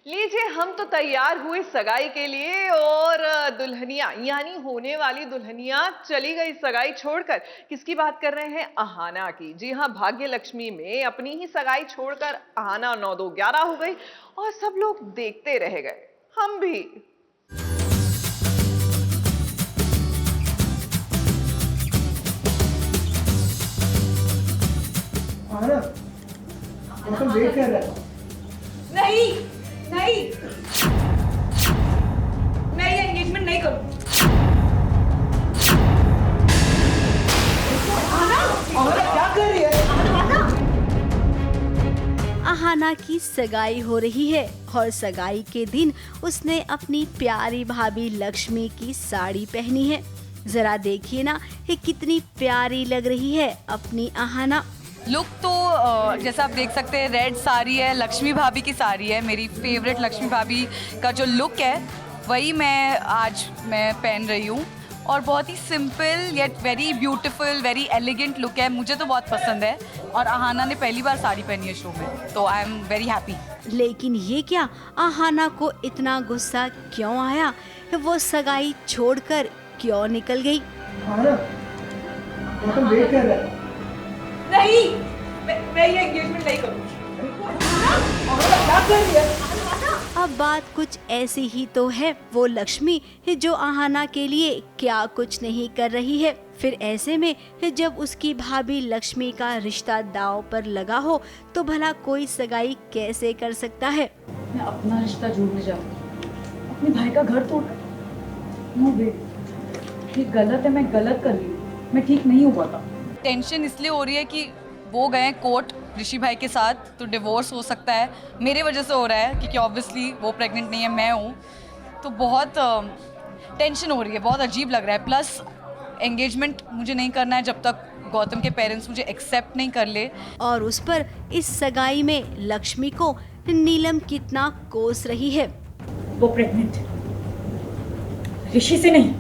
लीजिए हम तो तैयार हुए सगाई के लिए और दुल्हनिया यानी होने वाली दुल्हनिया चली गई सगाई छोड़कर। किसकी बात कर रहे हैं? अहाना की। जी हाँ, भाग्य लक्ष्मी में अपनी ही सगाई छोड़कर अहाना 9-2-11 हो गई और सब लोग देखते रह गए, हम भी। वेट कर रहा है। नहीं नहीं, मैं ये एंगेजमेंट नहीं करूं। क्या कर रही है? अहाना की सगाई हो रही है और सगाई के दिन उसने अपनी प्यारी भाभी लक्ष्मी की साड़ी पहनी है। जरा देखिए ना, ये कितनी प्यारी लग रही है अपनी अहाना। लुक तो जैसा आप देख सकते हैं, रेड साड़ी है, लक्ष्मी भाभी की साड़ी है। मेरी फेवरेट लक्ष्मी भाभी का जो लुक है वही आज मैं पहन रही हूँ और बहुत ही simple yet very beautiful, very elegant look है। मुझे तो बहुत पसंद है और अहाना ने पहली बार साड़ी पहनी है शो में, तो आई एम वेरी हैप्पी। लेकिन ये क्या, अहाना को इतना गुस्सा क्यों आया? वो सगाई छोड़कर क्यों निकल गई? वेट कर रहा है। नहीं, मैं ये एंगेजमेंट नहीं करूंगी। क्या कर रही है? अब बात कुछ ऐसी ही तो है। वो लक्ष्मी जो अहाना के लिए क्या कुछ नहीं कर रही है। फिर ऐसे में जब उसकी भाभी लक्ष्मी का रिश्ता दांव पर लगा हो तो भला कोई सगाई कैसे कर सकता है? मैं अपना रिश्ता जोड़ने जाऊंगी, अपने भाई का घर तोड़। नो वे, ये गलत है, मैं गलत कर रही हूँ, मैं ठीक नहीं हुआ था। टेंशन इसलिए हो रही है कि वो गए कोर्ट ऋषि भाई के साथ, तो डिवोर्स हो सकता है। मेरे वजह से हो रहा है क्योंकि ऑब्वियसली वो प्रेग्नेंट नहीं है, मैं हूँ, तो बहुत टेंशन हो रही है, बहुत अजीब लग रहा है। प्लस एंगेजमेंट मुझे नहीं करना है जब तक गौतम के पेरेंट्स मुझे एक्सेप्ट नहीं कर ले। और उस पर इस सगाई में लक्ष्मी को नीलम कितना कोस रही है। वो प्रेग्नेंट है, ऋषि से नहीं,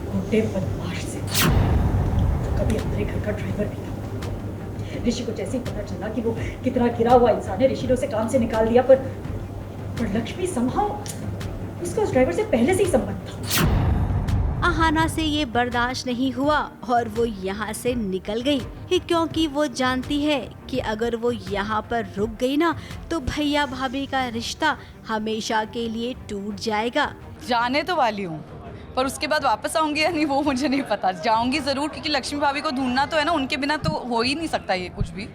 बुढ़े बदमाश से, जो कभी हमारे घर का ड्राइवर भी था। ऋषि को जैसे ही पता चला कि वो कितना गिरा हुआ इंसान है, ऋषि ने उसे काम से निकाल दिया। पर लक्ष्मी समहाउ उसका उस ड्राइवर से पहले से ही संबंध था। अहाना से ये बर्दाश्त नहीं हुआ और वो यहाँ से निकल गई, क्योंकि वो जानती है कि अगर वो यहाँ पर रुक गई ना तो भैया भाभी का रिश्ता हमेशा के लिए टूट जाएगा। जाने तो वाली हूँ, पर उसके बाद वापस आऊंगी या नहीं वो मुझे नहीं पता। जाऊंगी ज़रूर, क्योंकि लक्ष्मी भाभी को ढूंढना तो है ना, उनके बिना तो हो ही नहीं सकता ये कुछ भी।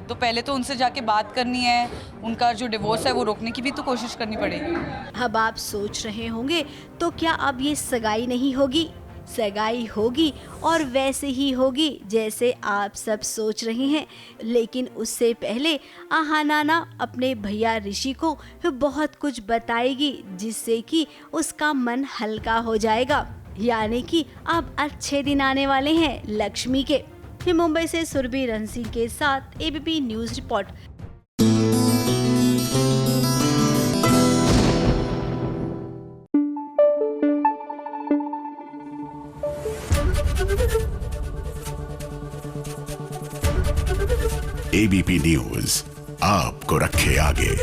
तो पहले तो उनसे जाके बात करनी है, उनका जो डिवोर्स है वो रोकने की भी तो कोशिश करनी पड़ेगी। अब आप सोच रहे होंगे तो क्या अब ये सगाई नहीं होगी? सगाई होगी और वैसे ही होगी जैसे आप सब सोच रहे हैं। लेकिन उससे पहले अहाना ना अपने भैया ऋषि को बहुत कुछ बताएगी जिससे कि उसका मन हल्का हो जाएगा। यानी कि अब अच्छे दिन आने वाले हैं लक्ष्मी के। मुंबई से सुरभि रंसी के साथ ABP news report. ABP news आपको रखे आगे।